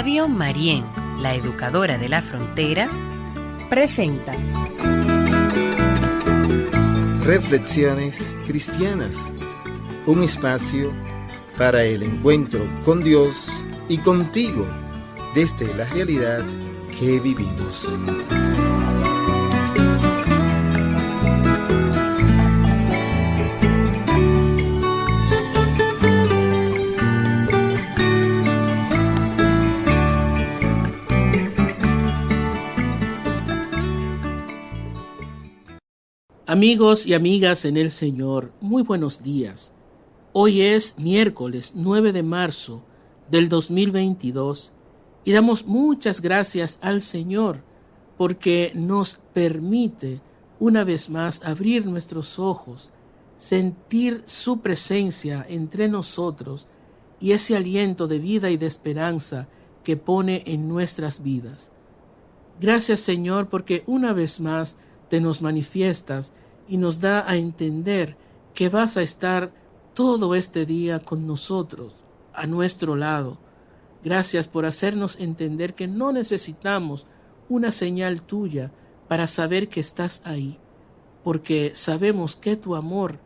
Radio Marién, la educadora de la frontera, presenta Reflexiones Cristianas, un espacio para el encuentro con Dios y contigo desde la realidad que vivimos. Amigos y amigas en el Señor, muy buenos días. Hoy es miércoles 9 de marzo del 2022 y damos muchas gracias al Señor porque nos permite una vez más abrir nuestros ojos, sentir su presencia entre nosotros y ese aliento de vida y de esperanza que pone en nuestras vidas. Gracias, Señor, porque una vez más te nos manifiestas y nos da a entender que vas a estar todo este día con nosotros, a nuestro lado. Gracias por hacernos entender que no necesitamos una señal tuya para saber que estás ahí, porque sabemos que tu amor,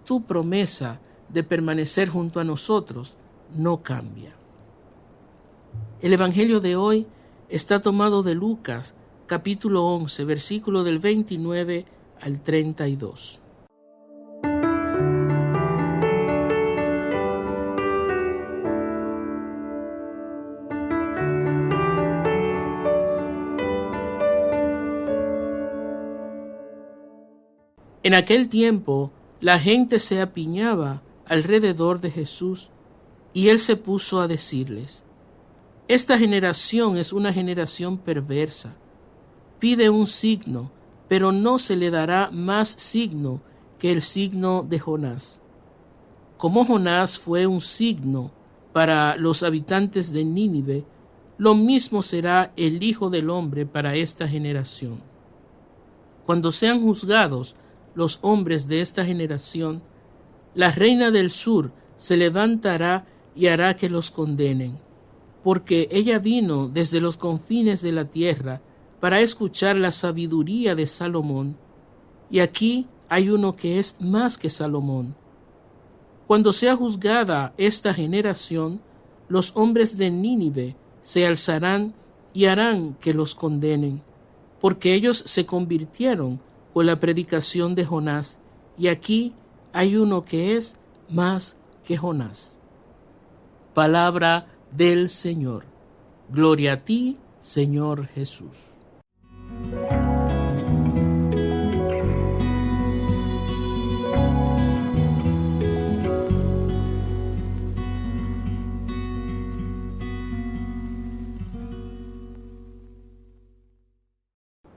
tu promesa de permanecer junto a nosotros, no cambia. El Evangelio de hoy está tomado de Lucas, capítulo 11, versículo del 29 al 32. En aquel tiempo, la gente se apiñaba alrededor de Jesús, y él se puso a decirles: Esta generación es una generación perversa. Pide un signo, pero no se le dará más signo que el signo de Jonás. Como Jonás fue un signo para los habitantes de Nínive, lo mismo será el Hijo del Hombre para esta generación. Cuando sean juzgados los hombres de esta generación, la reina del sur se levantará y hará que los condenen, porque ella vino desde los confines de la tierra para escuchar la sabiduría de Salomón, y aquí hay uno que es más que Salomón. Cuando sea juzgada esta generación, los hombres de Nínive se alzarán y harán que los condenen, porque ellos se convirtieron con la predicación de Jonás, y aquí hay uno que es más que Jonás. Palabra del Señor. Gloria a ti, Señor Jesús.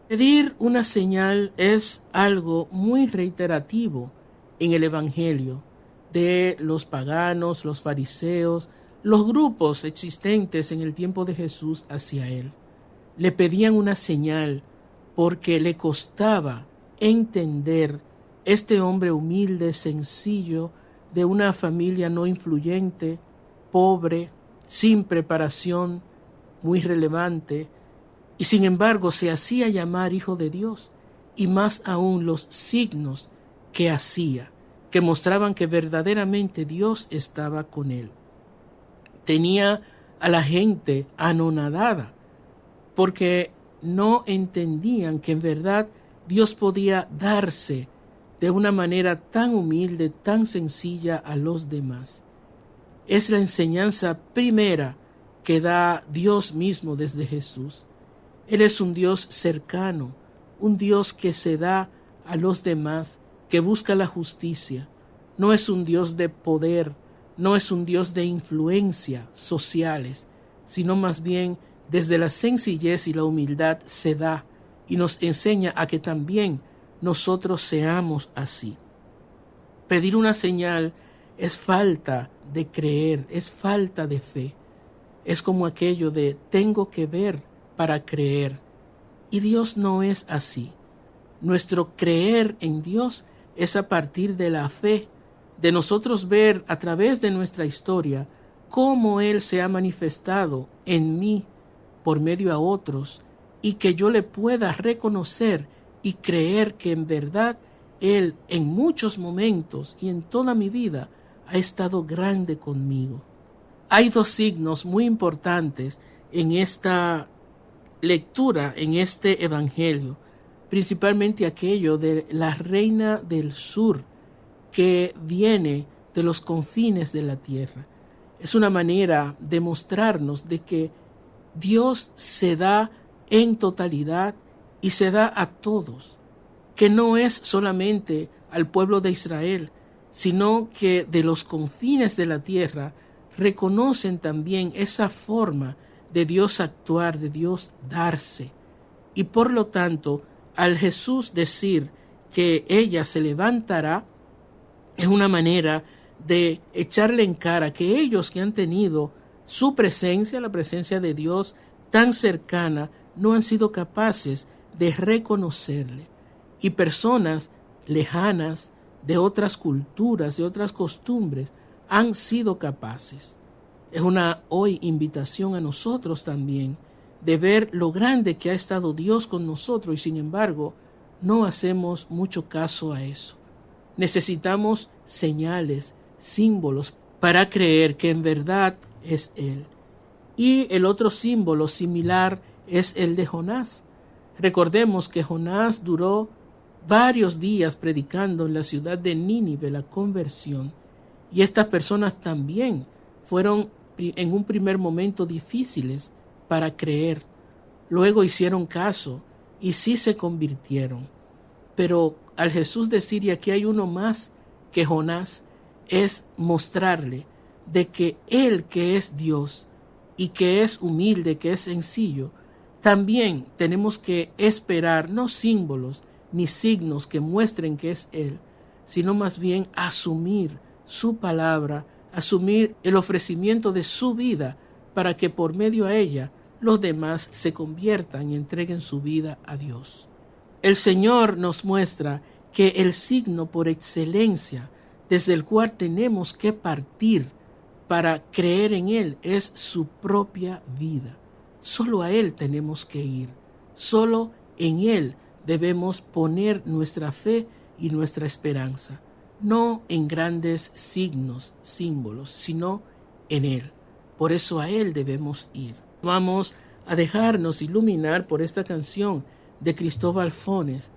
Pedir una señal es algo muy reiterativo en el Evangelio de los paganos, los fariseos, los grupos existentes en el tiempo de Jesús hacia él. Le pedían una señal porque le costaba entender este hombre humilde, sencillo, de una familia no influyente, pobre, sin preparación, muy relevante, y sin embargo se hacía llamar Hijo de Dios, y más aún los signos que hacía, que mostraban que verdaderamente Dios estaba con él. Tenía a la gente anonadada, porque no entendían que en verdad Dios podía darse de una manera tan humilde, tan sencilla a los demás. Es la enseñanza primera que da Dios mismo desde Jesús. Él es un Dios cercano, un Dios que se da a los demás, que busca la justicia. No es un Dios de poder, no es un Dios de influencia sociales, sino más bien desde la sencillez y la humildad se da y nos enseña a que también nosotros seamos así. Pedir una señal es falta de creer, es falta de fe. Es como aquello de tengo que ver para creer. Y Dios no es así. Nuestro creer en Dios es a partir de la fe, de nosotros ver a través de nuestra historia cómo Él se ha manifestado en mí por medio a otros, y que yo le pueda reconocer y creer que en verdad Él en muchos momentos y en toda mi vida ha estado grande conmigo. Hay dos signos muy importantes en esta lectura, en este evangelio, principalmente aquello de la reina del sur que viene de los confines de la tierra. Es una manera de mostrarnos de que Dios se da en totalidad y se da a todos, que no es solamente al pueblo de Israel, sino que de los confines de la tierra reconocen también esa forma de Dios actuar, de Dios darse. Y por lo tanto, al Jesús decir que ella se levantará, es una manera de echarle en cara que ellos que han tenido su presencia, la presencia de Dios tan cercana, no han sido capaces de reconocerle. Y personas lejanas de otras culturas, de otras costumbres, han sido capaces. Es una hoy invitación a nosotros también de ver lo grande que ha estado Dios con nosotros y sin embargo no hacemos mucho caso a eso. Necesitamos señales, símbolos para creer que en verdad es Él. Y el otro símbolo similar es el de Jonás. Recordemos que Jonás duró varios días predicando en la ciudad de Nínive la conversión, y estas personas también fueron en un primer momento difíciles para creer. Luego hicieron caso y sí se convirtieron. Pero al Jesús decir, y aquí hay uno más que Jonás, es mostrarle de que Él, que es Dios y que es humilde, que es sencillo, también tenemos que esperar no símbolos ni signos que muestren que es Él, sino más bien asumir su palabra, asumir el ofrecimiento de su vida para que por medio a ella los demás se conviertan y entreguen su vida a Dios. El Señor nos muestra que el signo por excelencia desde el cual tenemos que partir para creer en Él es su propia vida. Solo a Él tenemos que ir. Solo en Él debemos poner nuestra fe y nuestra esperanza. No en grandes signos, símbolos, sino en Él. Por eso a Él debemos ir. Vamos a dejarnos iluminar por esta canción de Cristóbal Fones.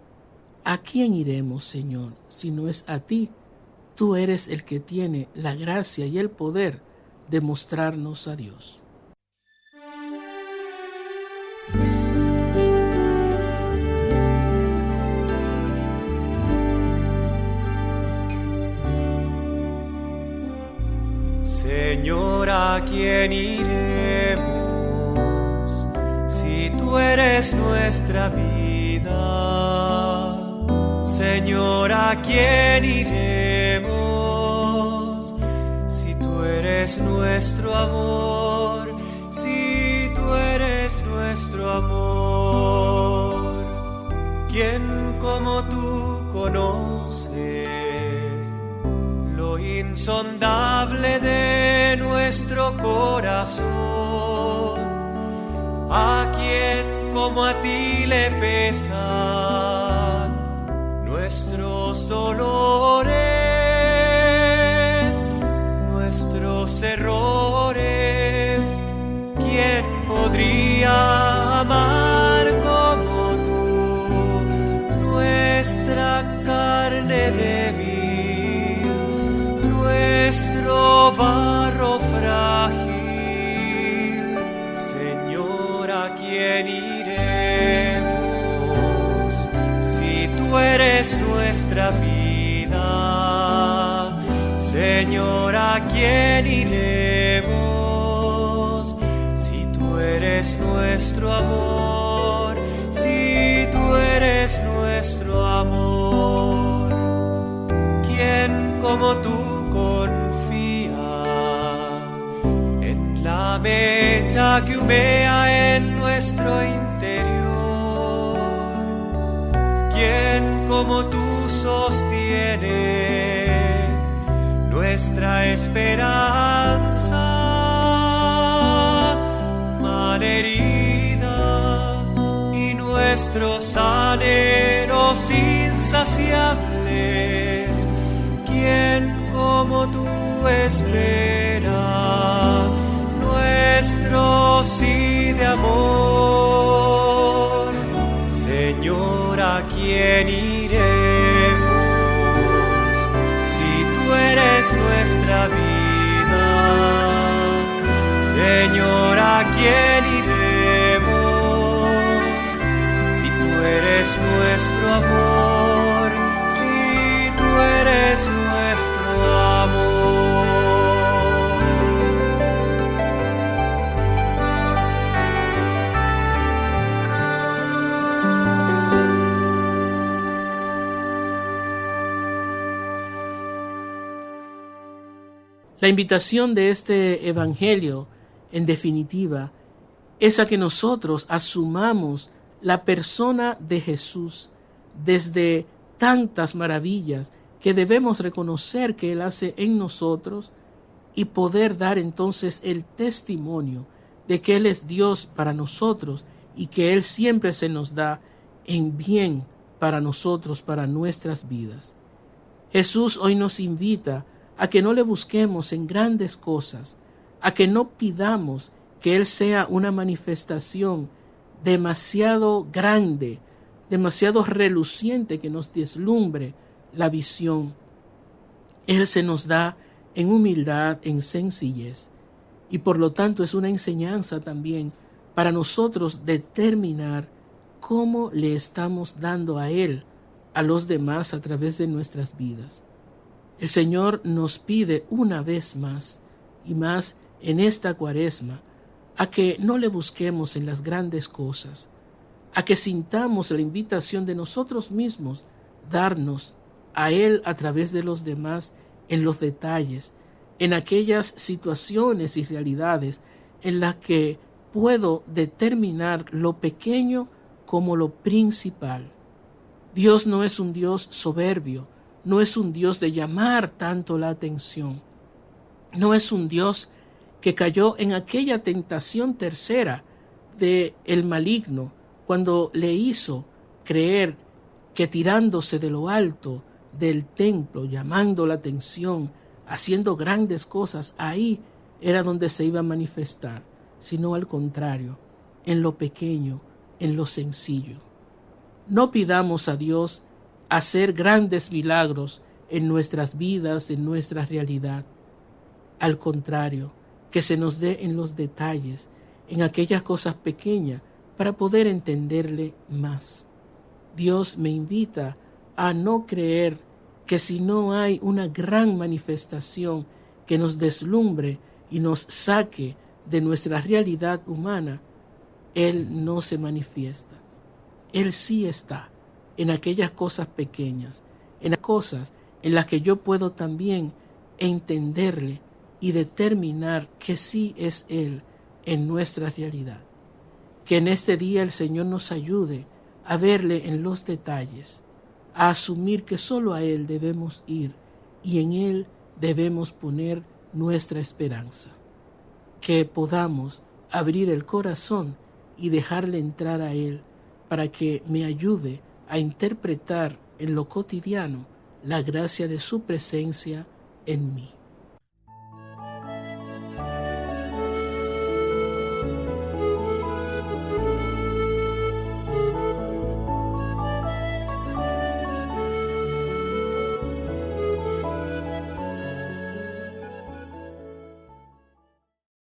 ¿A quién iremos, Señor, si no es a ti? Tú eres el que tiene la gracia y el poder de mostrarnos a Dios. Señor, ¿a quién iremos si tú eres nuestra vida? Señor, ¿a quién iremos si tú eres nuestro amor? Si tú eres nuestro amor, ¿quién como tú conoce lo insondable de nuestro corazón? ¿A quién como a ti le pesan nuestros dolores, nuestros errores? ¿Quién podría amar como tú nuestra carne débil, nuestro barro frágil? Señor, ¿a quién iremos si tú eres nuestra vida? Señor, ¿a quién iremos si tú eres nuestro amor? Si tú eres nuestro amor, ¿quién como tú confía en la mecha que humea en nuestro interior? ¿Quién como tú sostiene nuestra esperanza? malherida y nuestros anhelos insaciables. ¿Quién como tú espera nuestro sí de amor? Señor, ¿a quién iremos si tú eres nuestra vida? Señor, ¿a quién iremos si tú eres nuestro amor? Si tú eres nuestro amor. La invitación de este evangelio, en definitiva, es a que nosotros asumamos la persona de Jesús desde tantas maravillas que debemos reconocer que Él hace en nosotros y poder dar entonces el testimonio de que Él es Dios para nosotros y que Él siempre se nos da en bien para nosotros, para nuestras vidas. Jesús hoy nos invita a que no le busquemos en grandes cosas, a que no pidamos que Él sea una manifestación demasiado grande, demasiado reluciente que nos deslumbre la visión. Él se nos da en humildad, en sencillez, y por lo tanto es una enseñanza también para nosotros determinar cómo le estamos dando a Él, a los demás a través de nuestras vidas. El Señor nos pide una vez más y más en esta Cuaresma a que no le busquemos en las grandes cosas, a que sintamos la invitación de nosotros mismos darnos a Él a través de los demás en los detalles, en aquellas situaciones y realidades en las que puedo determinar lo pequeño como lo principal. Dios no es un Dios soberbio, no es un Dios de llamar tanto la atención, no es un Dios que cayó en aquella tentación tercera de el maligno cuando le hizo creer que tirándose de lo alto del templo, llamando la atención, haciendo grandes cosas, ahí era donde se iba a manifestar, sino al contrario, en lo pequeño, en lo sencillo. No pidamos a Dios hacer grandes milagros en nuestras vidas, en nuestra realidad. Al contrario, que se nos dé en los detalles, en aquellas cosas pequeñas, para poder entenderle más. Dios me invita a no creer que si no hay una gran manifestación que nos deslumbre y nos saque de nuestra realidad humana, Él no se manifiesta. Él sí está en aquellas cosas pequeñas, en las cosas en las que yo puedo también entenderle y determinar que sí es Él en nuestra realidad. Que en este día el Señor nos ayude a verle en los detalles, a asumir que solo a Él debemos ir y en Él debemos poner nuestra esperanza. Que podamos abrir el corazón y dejarle entrar a Él para que me ayude a interpretar en lo cotidiano la gracia de su presencia en mí.